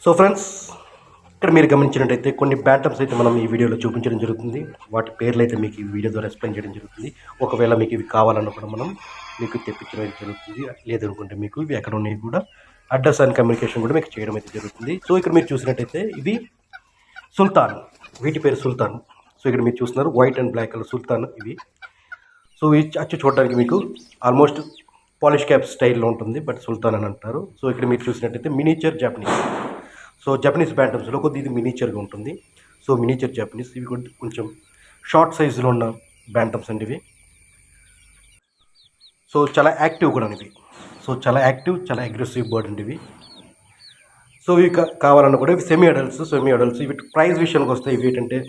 So friends, ఇక్కడ మీరు గమనించినట్టయితే కొన్ని బ్యాంటమ్స్ అయితే మనం ఈ వీడియోలో చూపించడం జరుగుతుంది. వాటి పేర్లు అయితే మీకు ఈ వీడియో ద్వారా ఎక్స్ప్లెయిన్ చేయడం జరుగుతుంది. ఒకవేళ మీకు ఇవి కావాలన్నా కూడా మనం మీకు తెప్పించడం జరుగుతుంది. లేదనుకుంటే మీకు ఇవి ఎక్కడ ఉన్నాయి కూడా అడ్రస్ అండ్ కమ్యూనికేషన్ కూడా మీకు చేయడం అయితే జరుగుతుంది. సో ఇక్కడ మీరు చూసినట్టయితే ఇవి సుల్తాన్, వీటి పేరు సుల్తాన్. సో ఇక్కడ మీరు చూస్తున్నారు వైట్ అండ్ బ్లాక్ కలర్ సుల్తాన్ ఇవి. సో ఇవి అచ్చు చూడడానికి మీకు ఆల్మోస్ట్ పాలిష్ క్యాప్ స్టైల్లో ఉంటుంది, బట్ సుల్తాన్ అని అంటారు. సో ఇక్కడ మీరు చూసినట్టయితే మినిచర్ జాపనీస్. సో జపనీస్ బ్యాంటమ్స్లో కొద్దిగా ఇది మినిచర్గా ఉంటుంది. సో మినిచర్ జపనీస్ ఇవి కొంచెం షార్ట్ సైజులో ఉన్న బ్యాంటమ్స్ అండి ఇవి. సో చాలా యాక్టివ్ కూడా ఇవి. సో చాలా యాక్టివ్, చాలా అగ్రెసివ్ బర్డ్ అండి ఇవి. సో ఇవి కావాలన్నా కూడా ఇవి సెమీ అడల్ట్స్. ఇవి ప్రైస్ విషయానికి వస్తే ఇవి ఏంటంటే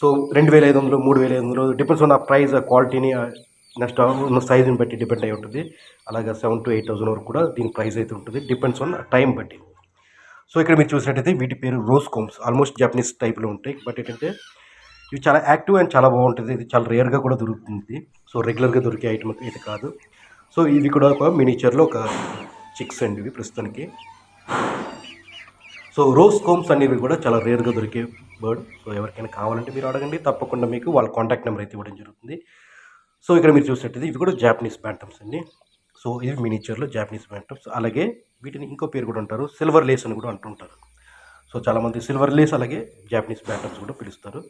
సో 2500, 3500 డిపెండ్స్ ఆన్ ఆ ప్రైస్, ఆ క్వాలిటీని, నెక్స్ట్ ఉన్న సైజుని బట్టి డిపెండ్ అయి ఉంటుంది. అలాగే 7,000 to 8,000 వరకు కూడా దీని ప్రైస్ అయితే ఉంటుంది, డిపెండ్స్ ఆన్ టైం బట్టి. సో ఇక్కడ మీరు చూసినట్టయితే వీటి పేరు రోజ్ కోమ్స్. ఆల్మోస్ట్ జపనీస్ టైప్లో ఉంటాయి, బట్ ఏంటంటే ఇవి చాలా యాక్టివ్ అండ్ చాలా బాగుంటుంది. ఇది చాలా రేర్గా కూడా దొరుకుతుంది. సో రెగ్యులర్గా దొరికే ఐటమ్ అయితే కాదు. సో ఇవి కూడా ఒక మినిచర్లో ఒక చిక్స్ అండి ఇవి ప్రస్తుతానికి. సో రోజ్ కోమ్స్ అనేవి కూడా చాలా రేర్గా దొరికే బర్డ్. సో ఎవరికైనా కావాలంటే మీరు అడగండి, తప్పకుండా మీకు వాళ్ళ కాంటాక్ట్ నెంబర్ అయితే ఇవ్వడం జరుగుతుంది. సో ఇక్కడ మీరు చూసినట్టయితే ఇవి కూడా జాపనీస్ బ్యాంటమ్స్ అండి. సో ఇవి మినిచర్లో జాపనీస్ బ్యాంటమ్స్. అలాగే వీటిని ఇంకో పేరు కూడా అంటారు, సిల్వర్ లేస్ అని కూడా అంటుంటారు. సో చాలామంది సిల్వర్ లేస్ అలాగే జాపనీస్ బ్యాంటమ్స్ కూడా పిలుస్తారు.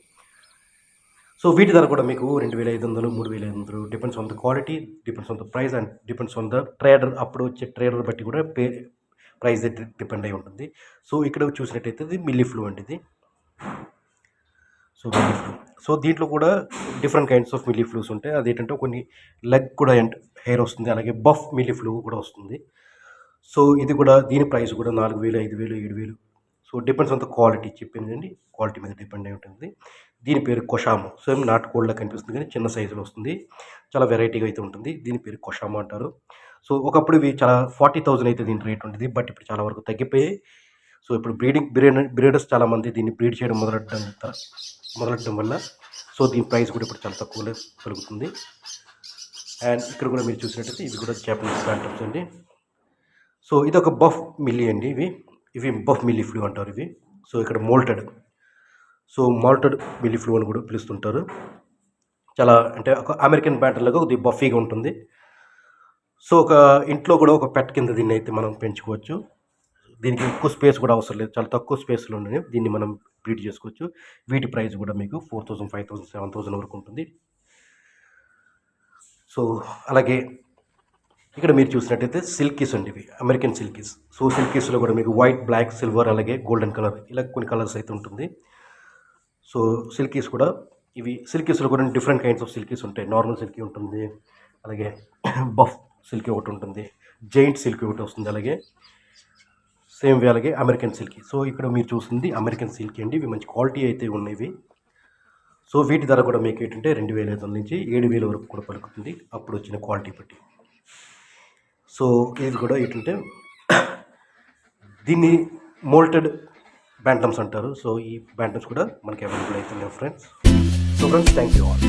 సో వీటి ధర కూడా మీకు 2,500, 3,500 depends on the quality, depends on the price and depends on the trader. అప్పుడు వచ్చే ట్రేడర్ బట్టి కూడా ప్రైస్ డిపెండ్ అయి ఉంటుంది. సో ఇక్కడ చూసినట్టయితే ఇది మిల్లీ ఫ్లూ అండి ఇది. So milli flu. సో దీంట్లో కూడా different kinds of milli flus ఉంటాయి. అదేంటంటే కొన్ని లెగ్ కూడా హెయిర్ వస్తుంది, అలాగే బఫ్ మిల్లీ ఫ్లూ కూడా వస్తుంది. సో ఇది కూడా దీని ప్రైస్ కూడా 4,000, 5,000, 7,000. So depends on the quality, చెప్పిందండి క్వాలిటీ మీద డిపెండ్ అయి ఉంటుంది. దీని పేరు కొషామో. సేమ్ నాటుకోళ్ళ కనిపిస్తుంది కానీ చిన్న సైజులో వస్తుంది, చాలా వెరైటీగా అయితే ఉంటుంది. దీని పేరు కొషామో అంటారు. సో ఒకప్పుడు ఇవి చాలా 40,000 అయితే దీని రేట్ ఉంటుంది, బట్ ఇప్పుడు చాలా వరకు తగ్గిపోయాయి. సో ఇప్పుడు బ్రీడర్స్ చాలామంది దీన్ని బ్రీడ్ చేయడం మొదలెట్టడం వల్ల సో దీని ప్రైస్ కూడా ఇప్పుడు చాలా తక్కువలో కలుగుతుంది. అండ్ ఇక్కడ కూడా మీరు చూసినట్టయితే ఇవి కూడా జాపనీస్ బ్యాంటమ్స్ అండి. సో ఇది ఒక బఫ్ మిల్లీ అండి. ఇవి బఫ్ మిల్లీ ఫ్లూ అంటారు ఇవి. సో ఇక్కడ మోల్టెడ్ మిల్లీ ఫ్లూ అని కూడా పిలుస్తుంటారు. చాలా అంటే ఒక అమెరికన్ బ్యాంటర్లాగా కొద్దిగా బఫీగా ఉంటుంది. సో ఒక ఇంట్లో కూడా ఒక పెట్ కింద దీన్ని అయితే మనం పెంచుకోవచ్చు. దీనికి ఎక్కువ స్పేస్ కూడా అవసరం లేదు, చాలా తక్కువ స్పేస్లో ఉండే దీన్ని మనం బ్రీడ్ చేసుకోవచ్చు. వీటి ప్రైస్ కూడా మీకు 4,000, 5,000, 7,000 వరకు ఉంటుంది. సో అలాగే ఇక్కడ మీరు చూసినట్టయితే సిల్కీస్ అండి ఇవి, అమెరికన్ సిల్కీస్. సో సిల్కీస్లో కూడా మీకు వైట్, బ్లాక్, సిల్వర్ అలాగే గోల్డెన్ కలర్ ఇలా కొన్ని కలర్స్ అయితే ఉంటుంది. సో సిల్కీస్ కూడా సిల్కీస్లో కూడా డిఫరెంట్ కైండ్స్ ఆఫ్ సిల్కీస్ ఉంటాయి. నార్మల్ సిల్కీ ఉంటుంది, అలాగే బఫ్ సిల్కీ ఒకటి ఉంటుంది, జైంట్ సిల్కీ ఒకటి వస్తుంది, అలాగే సేమ్ వే అలాగే అమెరికన్ సిల్కీ. సో ఇక్కడ మీరు చూస్తుంది అమెరికన్ సిల్కీ అండి. ఇవి మంచి క్వాలిటీ అయితే ఉన్నాయి. సో వీటి ధర కూడా మీకు ఏంటంటే 2,500 నుంచి 7,000 వరకు కూడా పలుకుతుంది, అప్పుడు వచ్చిన క్వాలిటీ బట్టి. సో ఇది కూడా ఏంటంటే దీన్ని మోల్టెడ్ బ్యాంటమ్స్ అంటారు. సో ఈ బ్యాంటమ్స్ కూడా మనకి అవైలబుల్ అవుతున్నాయి friends. So friends, thank you all.